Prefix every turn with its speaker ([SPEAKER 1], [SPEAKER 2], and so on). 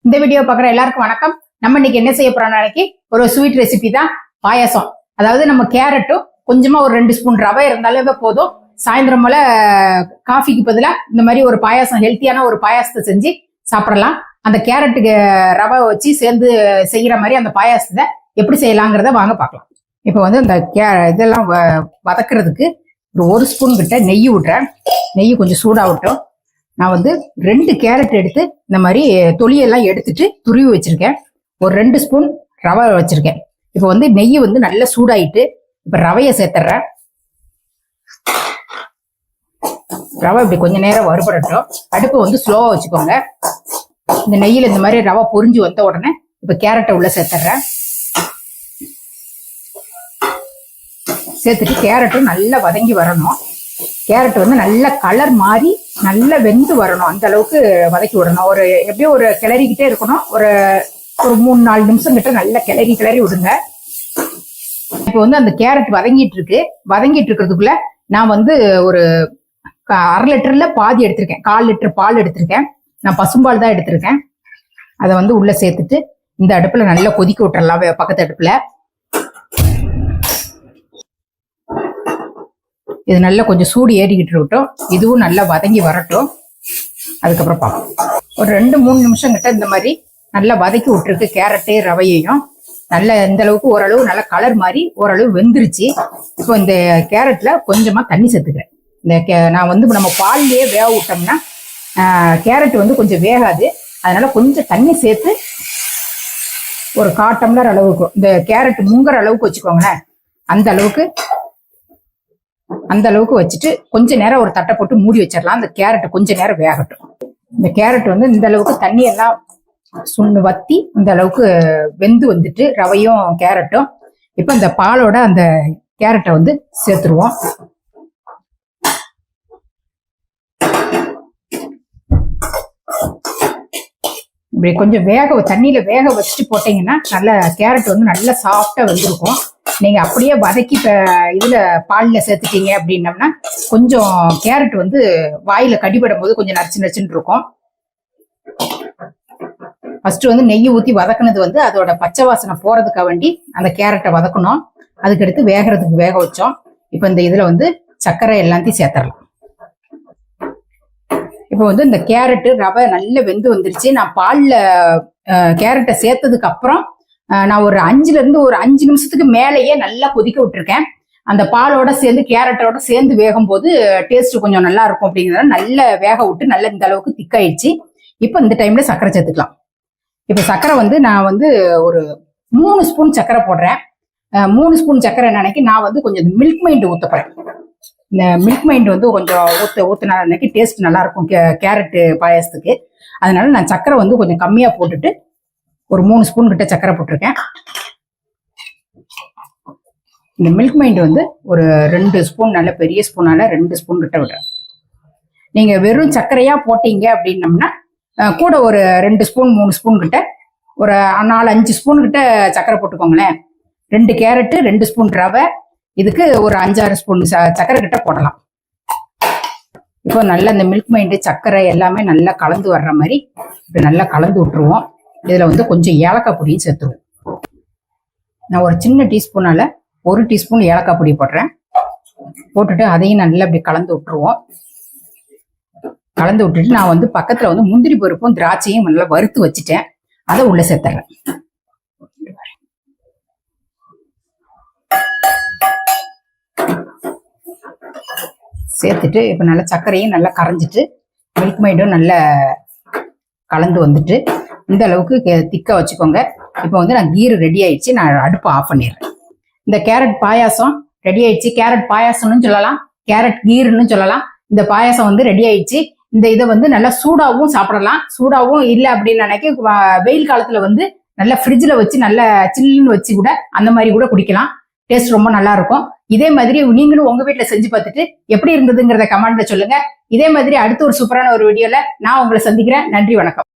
[SPEAKER 1] இந்த வீடியோ பார்க்குற எல்லாருக்கும் வணக்கம். நம்ம இன்னைக்கு என்ன செய்ய போறோம், நாளைக்கு ஒரு ஸ்வீட் ரெசிபி தான், பாயாசம். அதாவது நம்ம கேரட்டும் கொஞ்சமா ஒரு 2 ஸ்பூன் ரவை இருந்தாலே போதும். சாயந்தரம் போல காஃபிக்கு பதிலாக இந்த மாதிரி ஒரு பாயாசம், ஹெல்த்தியான ஒரு பாயாசத்தை செஞ்சு சாப்பிடலாம். அந்த கேரட்டுக்கு ரவை வச்சு சேர்ந்து செய்யற மாதிரி அந்த பாயாசத்தை எப்படி செய்யலாங்கிறத வாங்க பார்க்கலாம். இப்போ வந்து இந்த இதெல்லாம் வதக்குறதுக்கு ஒரு ஸ்பூன் கிட்ட நெய் விட்றேன். நெய் கொஞ்சம் சூடாகட்டும். நான் வந்து 2 கேரட் எடுத்து இந்த மாதிரி தொலியெல்லாம் எடுத்துட்டு துருவி வச்சிருக்கேன். ஒரு 2 ஸ்பூன் ரவை வச்சிருக்கேன். இப்போ வந்து நெய் வந்து நல்லா சூடாயிட்டு இப்ப ரவையை சேர்த்துறேன். ரவை இப்படி கொஞ்ச நேரம் வறுபடட்டும். அடுப்பை வந்து ஸ்லோவா வச்சுக்கோங்க. இந்த நெய்யில இந்த மாதிரி ரவை பொரிஞ்சு வந்த உடனே இப்ப கேரட்டை உள்ள சேர்த்துறேன். சேர்த்துட்டு கேரட்டும் நல்லா வதங்கி வரணும். கேரட் வந்து நல்ல கலர் மாறி நல்லா வெந்து வரணும். அந்த அளவுக்கு வதக்கி விடணும். ஒரு எப்படியும் ஒரு கிளறிக்கிட்டே இருக்கணும். ஒரு 3-4 நிமிஷம் கிட்ட நல்லா கிளறி விடுங்க. இப்போ வந்து அந்த கேரட் வதங்கிட்டு இருக்கிறதுக்குள்ள நான் வந்து ஒரு 1/2 லிட்டர்ல பாதி எடுத்திருக்கேன். 1/4 லிட்டர் பால் எடுத்திருக்கேன். நான் பசும்பால் தான் எடுத்திருக்கேன். அதை வந்து உள்ள சேர்த்துட்டு இந்த அடுப்புல நல்லா கொதிக்க விட்டுறலாம். பக்கத்து அடுப்புல இது நல்லா கொஞ்சம் சூடு ஏறிக்கிட்டு இருக்கட்டும். இதுவும் நல்லா வதங்கி வரட்டும். அதுக்கப்புறம் பார்ப்போம். ஒரு 2-3 நிமிஷம் கிட்ட இந்த மாதிரி நல்லா வதக்கி விட்டுருக்கு. கேரட்டு ரவையையும் நல்ல இந்த அளவுக்கு ஓரளவு நல்லா கலர் மாதிரி ஓரளவு வெந்துருச்சு. இப்போ இந்த கேரட்ல கொஞ்சமா தண்ணி சேர்த்துக்கிறேன். நான் வந்து நம்ம பால்லையே வேக விட்டோம்னா கேரட் வந்து கொஞ்சம் வேகாது. அதனால கொஞ்சம் தண்ணி சேர்த்து ஒரு 1/4 டம்ளர் அளவுக்கு இந்த கேரட் முங்குற அளவுக்கு வச்சுக்கோங்களேன். அந்த அளவுக்கு வச்சுட்டு கொஞ்ச நேரம் ஒரு தட்டை போட்டு மூடி வச்சிடலாம். அந்த கேரட் கொஞ்ச நேரம் வேகட்டும். இந்த கேரட் வந்து இந்த அளவுக்கு தண்ணி எல்லாம் சுண்ணு வத்தி இந்த அளவுக்கு வெந்து வந்துட்டு ரவையும் கேரட்டும். இப்ப இந்த பாலோட அந்த கேரட்டை வந்து சேர்த்துருவோம். இப்படி கொஞ்சம் தண்ணியில வேக வச்சுட்டு போட்டீங்கன்னா நல்ல கேரட் வந்து நல்லா சாஃப்டா வெந்திருக்கும். நீங்க அப்படியே வதக்கி இதுல பால்ல சேர்த்துட்டீங்க அப்படின்னம்னா கொஞ்சம் கேரட் வந்து வாயில கடிபடும் போது கொஞ்சம் நச்சுன்னு இருக்கும். ஃபர்ஸ்ட் வந்து நெய் ஊத்தி வதக்குனது வந்து அதோட பச்சை வாசனை போறதுக்காக வேண்டி அந்த கேரட்டை வதக்கணும். அதுக்கடுத்து வேகிறதுக்கு வேக வச்சோம். இப்ப இந்த இதுல வந்து சர்க்கரை எல்லாத்தையும் சேர்த்துடலாம். இப்போ வந்து இந்த கேரட்டு ரவை நல்ல வெந்து வந்துருச்சு. நான் பால்ல கேரட்டை சேர்த்ததுக்கு அப்புறம் நான் ஒரு 5 நிமிஷத்துக்கு மேலேயே நல்லா கொதிக்க விட்டுருக்கேன். அந்த பாலோட சேர்ந்து கேரட்டோட சேர்ந்து வேகும் போது டேஸ்ட் கொஞ்சம் நல்லா இருக்கும். அப்படிங்கிறத நல்லா வேக விட்டு நல்லா இந்த அளவுக்கு திக்காயிடுச்சு. இப்போ இந்த டைம்ல சர்க்கரை சேர்த்துக்கலாம். இப்போ சர்க்கரை வந்து நான் வந்து ஒரு 3 ஸ்பூன் சர்க்கரை போடுறேன். 3 ஸ்பூன் சர்க்கரை நினைக்கி நான் வந்து கொஞ்சம் மில்க் மைண்ட் ஊத்த போறேன். இந்த மில்க் மைண்ட் வந்து கொஞ்சம் ஊத்துனா அன்னைக்கு டேஸ்ட் நல்லா இருக்கும் கேரட்டு பாயாசத்துக்கு. அதனால நான் சர்க்கரை வந்து கொஞ்சம் கம்மியா போட்டுட்டு ஒரு 3 ஸ்பூன் கிட்ட சர்க்கரை போட்டிருக்கேன். இந்த மில்க் மைண்ட் வந்து ஒரு 2 ஸ்பூன், நல்ல பெரிய ஸ்பூனால 2 ஸ்பூன் கிட்ட விடுறேன். நீங்க வெறும் சர்க்கரையா போட்டீங்க அப்படின்னம்னா கூட ஒரு 2 ஸ்பூன் 3 ஸ்பூன் கிட்ட ஒரு 4-5 ஸ்பூன் கிட்ட சர்க்கரை போட்டுக்கோங்களேன். 2 கேரட்டு 2 ஸ்பூன் ரவை, இதுக்கு ஒரு 5-6 ஸ்பூன் சர்க்கரை கிட்ட போடலாம். இப்போ நல்லா இந்த மில்க் மைண்டு சர்க்கரை எல்லாமே நல்லா கலந்து வர்ற மாதிரி இப்படி நல்லா கலந்து விட்டுருவோம். இதுல வந்து கொஞ்சம் ஏலக்காய் பொடியும் சேர்த்துருவோம். நான் ஒரு சின்ன டீஸ்பூனால 1 டீஸ்பூன் ஏலக்காய் பொடி போடுறேன். போட்டுட்டு அதையும் நல்லா இப்படி கலந்து விட்டுருவோம். கலந்து விட்டுட்டு நான் வந்து பக்கத்துல வந்து முந்திரி பருப்பும் திராட்சையும் நல்லா வறுத்து வச்சுட்டேன். அதை உள்ள சேர்த்துறேன். சேர்த்துட்டு இப்ப நல்லா சர்க்கரையும் நல்லா கரைஞ்சிட்டு மில்க் மைண்டும் நல்லா கலந்து வந்துட்டு இந்த அளவுக்கு திக்கா வச்சுக்கோங்க. இப்போ வந்து நான் கீர் ரெடி ஆயிடுச்சு. நான் அடுப்பை ஆஃப் பண்ணிடுறேன். இந்த கேரட் பாயாசம் ரெடி ஆயிடுச்சு. கேரட் பாயாசம்னு சொல்லலாம், கேரட் கீர்னு சொல்லலாம். இந்த பாயாசம் வந்து ரெடி ஆயிடுச்சு. இந்த இதை வந்து நல்லா சூடாவும் சாப்பிடலாம். சூடாவும் இல்லை அப்படின்னு நினைக்க வெயில் காலத்துல வந்து நல்லா ஃப்ரிட்ஜில் வச்சு நல்லா சில்லுன்னு வச்சு கூட அந்த மாதிரி கூட குடிக்கலாம். டேஸ்ட் ரொம்ப நல்லா இருக்கும். இதே மாதிரி நீங்களும் உங்க வீட்டுல செஞ்சு பார்த்துட்டு எப்படி இருந்ததுங்கிறத கமெண்ட்ல சொல்லுங்க. இதே மாதிரி அடுத்த ஒரு சூப்பரான ஒரு வீடியோல நான் உங்களை சந்திக்கிறேன். நன்றி, வணக்கம்.